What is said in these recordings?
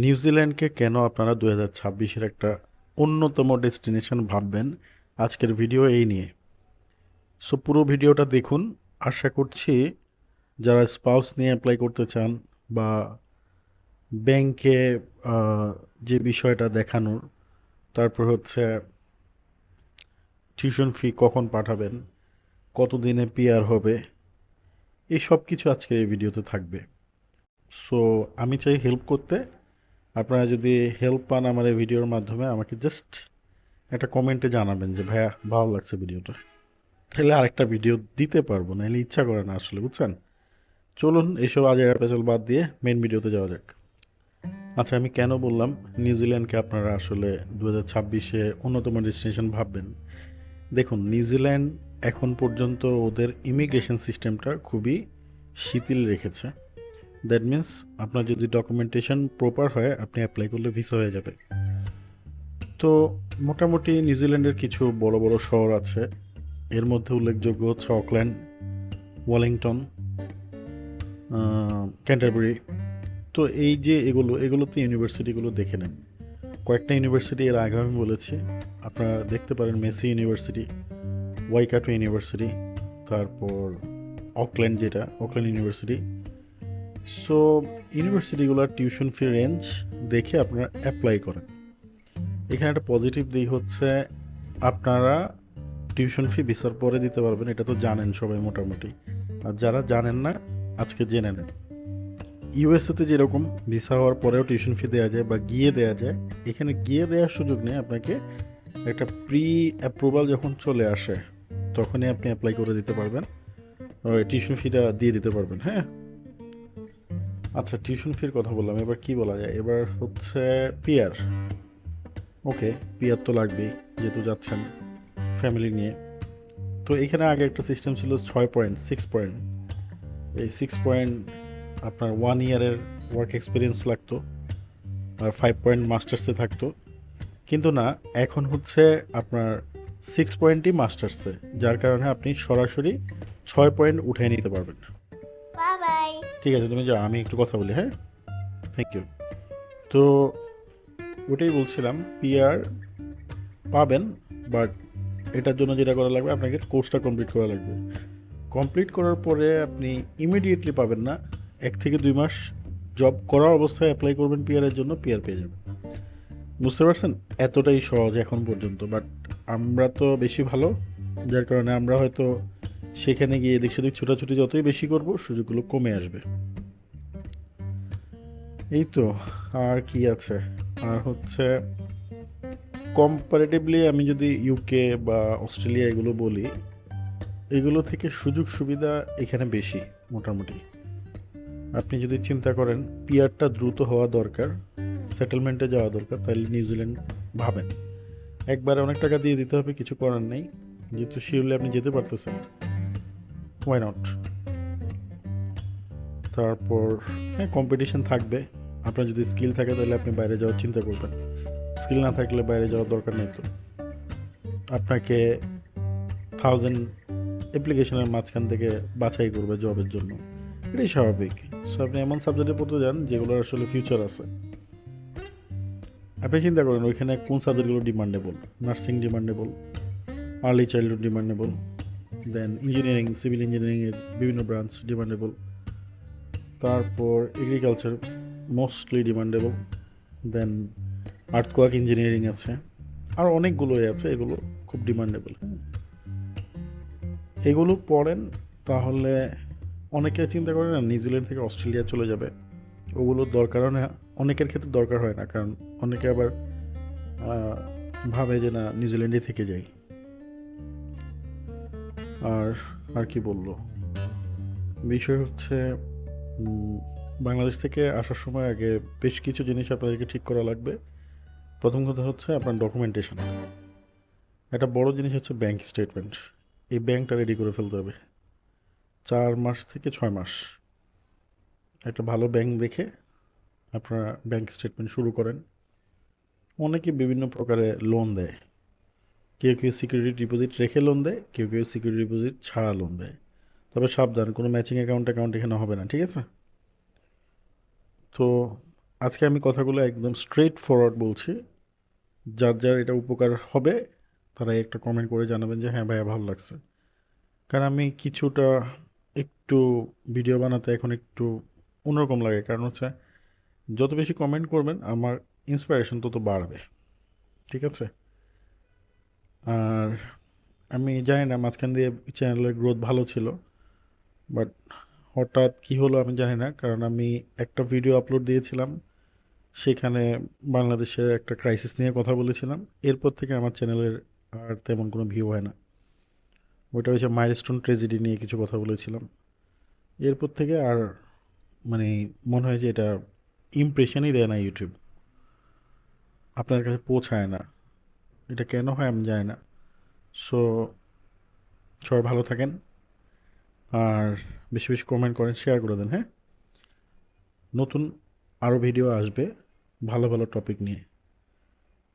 নিউজিল্যান্ডকে কেন আপনারা 2026-এর একটা অন্যতম ডেস্টিনেশন ভাববেন? আজকের ভিডিও এই নিয়ে। সো পুরো ভিডিওটা দেখুন। আশা করছি যারা স্পাউস নিয়ে অ্যাপ্লাই করতে চান বা ব্যাংকে যে বিষয়টা দেখানোর, তারপর হচ্ছে টিউশন ফি কখন পাঠাবেন, কতদিনে পিআর হবে, এই সব কিছু আজকের এই ভিডিওতে থাকবে। সো আমি চাই হেল্প করতে। আপনারা যদি হেল্প পান আমার এই ভিডিওর মাধ্যমে, আমাকে জাস্ট একটা কমেন্টে জানাবেন যে ভাইয়া ভালো লাগছে ভিডিওটা, তাহলে আরেকটা ভিডিও দিতে পারবো, নাহলে ইচ্ছা করে না আসলে, বুঝছেন? চলুন এইসব আজের পেছাল বাদ দিয়ে মেন ভিডিওতে যাওয়া যাক। আচ্ছা, আমি কেন বললাম নিউজিল্যান্ডকে আপনারা আসলে 2026-এ অন্যতম ডেস্টিনেশন ভাববেন? দেখুন, নিউজিল্যান্ড এখন পর্যন্ত ওদের ইমিগ্রেশন সিস্টেমটা খুবই শিথিল রেখেছে। দ্যাট মিন্স আপনার যদি ডকুমেন্টেশন প্রপার হয়, আপনি অ্যাপ্লাই করলে ভিসা হয়ে যাবে। তো মোটামুটি নিউজিল্যান্ডের কিছু বড় বড় শহর আছে। এর মধ্যে উল্লেখযোগ্য হচ্ছে অকল্যান্ড, ওয়েলিংটন, ক্যান্টারবারি। তো এই যে এগুলোতে ইউনিভার্সিটিগুলো দেখে নেন। কয়েকটা ইউনিভার্সিটি এর আগে আমি বলেছি, আপনারা দেখতে পারেন। মেসি ইউনিভার্সিটি, ওয়াইকাটো ইউনিভার্সিটি, তারপর অকল্যান্ড, যেটা অকল্যান্ড ইউনিভার্সিটি। সো ইউনিভার্সিটিগুলোর টিউশন ফি রেঞ্জ দেখে আপনারা অ্যাপ্লাই করেন। এখানে একটা পজিটিভ দিক হচ্ছে, আপনারা টিউশন ফি ভিসার পরে দিতে পারবেন, এটা তো জানেন সবাই মোটামুটি। আর যারা জানেন না, আজকে জেনে নেন। ইউএসএতে যেরকম ভিসা হওয়ার পরেও টিউশন ফি দেওয়া যায় বা গিয়ে দেওয়া যায়, এখানে গিয়ে দেওয়ার সুযোগ নেই। আপনাকে একটা প্রি অ্যাপ্রুভাল যখন চলে আসে, তখনই আপনি অ্যাপ্লাই করে দিতে পারবেন, টিউশন ফিটা দিয়ে দিতে পারবেন। হ্যাঁ, আচ্ছা, টিউশন ফির কথা বললাম, এবার কি বলা যায়? এবার হচ্ছে পিয়ার। ওকে, পিয়ার তো লাগবেই যেহেতু যাচ্ছেন ফ্যামিলি নিয়ে। তো এখানে আগে একটা সিস্টেম ছিল 6 পয়েন্ট, 6 পয়েন্ট। এই 6 পয়েন্ট আপনার 1 ইয়ারের ওয়ার্ক এক্সপিরিয়েন্স লাগতো, আর 5 পয়েন্ট মাস্টার্সে থাকতো। কিন্তু না, এখন হচ্ছে আপনার 6 পয়েন্টই মাস্টার্সে, যার কারণে আপনি সরাসরি 6 পয়েন্ট উঠিয়ে নিতে পারবেন। Bye bye. ঠিক আছে, তুমি যাও, আমি একটু কথা বলি। হ্যাঁ, থ্যাংক ইউ। তো ওটাই বলছিলাম, পিআর পাবেন, বাট এটার জন্য যেটা করা লাগবে, আপনাকে কোর্সটা কমপ্লিট করা লাগবে। কমপ্লিট করার পরে আপনি ইমিডিয়েটলি পাবেন না, 1 থেকে 2 মাস জব করা অবস্থায় অ্যাপ্লাই করবেন পিআরের জন্য, পিআর পেয়ে যাবেন। বুঝতে পারছেন? এতটাই সহজ এখন পর্যন্ত। বাট আমরা তো বেশি ভালো, যার কারণে আমরা হয়তো সেখানে গিয়ে এদিক সেদিক ছোটাছুটি যতই বেশি করব, সুযোগগুলো কমে আসবে। এই তো, আর কি আছে? আর হচ্ছে কম্পারেটিভলি আমি যদি ইউকে বা অস্ট্রেলিয়া এগুলো বলি, এগুলো থেকে সুযোগ সুবিধা এখানে বেশি মোটামুটি। আপনি যদি চিন্তা করেন পিয়ারটা দ্রুত হওয়া দরকার, সেটেলমেন্টে যাওয়া দরকার, তাহলে নিউজিল্যান্ড ভাবেন। একবারে অনেক টাকা দিয়ে দিতে হবে, কিছু করার নেই, যেহেতু শিওরলি আপনি যেতে পারতেছেন, ওয়াই নট? তারপর হ্যাঁ, কম্পিটিশন থাকবে। আপনার যদি স্কিল থাকে তাহলে আপনি বাইরে যাওয়ার চিন্তা করবেন, স্কিল না থাকলে বাইরে যাওয়ার দরকার নেই। তো আপনাকে 1000 অ্যাপ্লিকেশনের মাঝখান থেকে বাছাই করবে জবের জন্য, এটাই স্বাভাবিক। সো আপনি এমন সাবজেক্টে পড়তে যান যেগুলোর আসলে ফিউচার আছে। আপনি চিন্তা করেন ওইখানে কোন সাবজেক্টগুলো demandable. Nursing demandable, early childhood demandable, then engineering, civil ইঞ্জিনিয়ারিংয়ের বিভিন্ন ব্রাঞ্চ ডিমান্ডেবল, তারপর agriculture mostly demandable, then earthquake engineering আছে, আর অনেকগুলোই আছে, এগুলো খুব ডিমান্ডেবল। হ্যাঁ, এগুলো পড়েন, তাহলে অনেকে চিন্তা করে না নিউজিল্যান্ড থেকে অস্ট্রেলিয়া চলে যাবে, ওগুলোর দরকারও না। অনেকের ক্ষেত্রে দরকার হয় না, কারণ অনেকে আবার আহ, ভাবে যে না, নিউজিল্যান্ডে থেকে যাই। আর আর কি বললো, বিষয় হচ্ছে উম, বাংলাদেশ থেকে আসার সময় আগে বেশ কিছু জিনিস আপনাদেরকে ঠিক করা লাগবে। প্রথম কথা হচ্ছে আপনার ডকুমেন্টেশন। একটা বড় জিনিস হচ্ছে ব্যাংক স্টেটমেন্ট। এই ব্যাংকটা রেডি করে ফেলতে হবে 4 মাস থেকে 6 মাস। একটা ভালো ব্যাংক দেখে আপনারা ব্যাংক স্টেটমেন্ট শুরু করেন। অনেকে বিভিন্ন প্রকারে লোন দেয়, কেউ কেউ সিকিউরিটি ডিপোজিট রেখে লোন দেয়, কেউ কেউ সিকিউরিটি ডিপোজিট ছাড়া লোন দেয়। তবে সাবধান, কোনো ম্যাচিং অ্যাকাউন্ট এখানে হবে না, ঠিক আছে? তো আজকে আমি কথাগুলো একদম স্ট্রেট ফরওয়ার্ড বলছি। যার যার এটা উপকার হবে তারা একটা কমেন্ট করে জানাবেন যে হ্যাঁ ভাইয়া ভালো লাগছে। কারণ আমি কিছুটা একটু ভিডিও বানাতে এখন একটু অন্যরকম লাগে, কারণ হচ্ছে যত বেশি কমেন্ট করবেন আমার ইন্সপিরেশন তত বাড়বে। ঠিক আছে? আর আমি জানি না মাঝখান দিয়ে চ্যানেলের গ্রোথ ভালো ছিল, বাট হঠাৎ কি হলো আমি জানি না, কারণ আমি একটা ভিডিও আপলোড দিয়েছিলাম, সেখানে বাংলাদেশের একটা ক্রাইসিস নিয়ে কথা বলেছিলাম। এরপর থেকে আমার চ্যানেলের আর তেমন কোনো ভিউ হয় না। ওইটা হচ্ছে মাইলস্টোন ট্রেজেডি নিয়ে কিছু কথা বলেছিলাম। এরপর থেকে আর মানে মনে হয় যে এটা ইমপ্রেশনই দেয় না ইউটিউব, আপনার কাছে পৌঁছায় না। এটা কেন হয় আমি জানি না। সো সবাই ভালো থাকেন, আর বেশি বেশি কমেন্ট করেন, শেয়ার করে দেন, হ্যাঁ। নতুন আরও ভিডিও আসবে ভালো ভালো টপিক নিয়ে,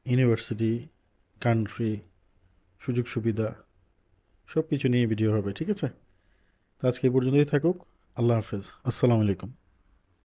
ইউনিভার্সিটি, কান্ট্রি, সুযোগ সুবিধা, সব কিছু নিয়ে ভিডিও হবে, ঠিক আছে? তো আজকে এই পর্যন্তই থাকুক। আল্লাহ হাফেজ, আসসালামু আলাইকুম।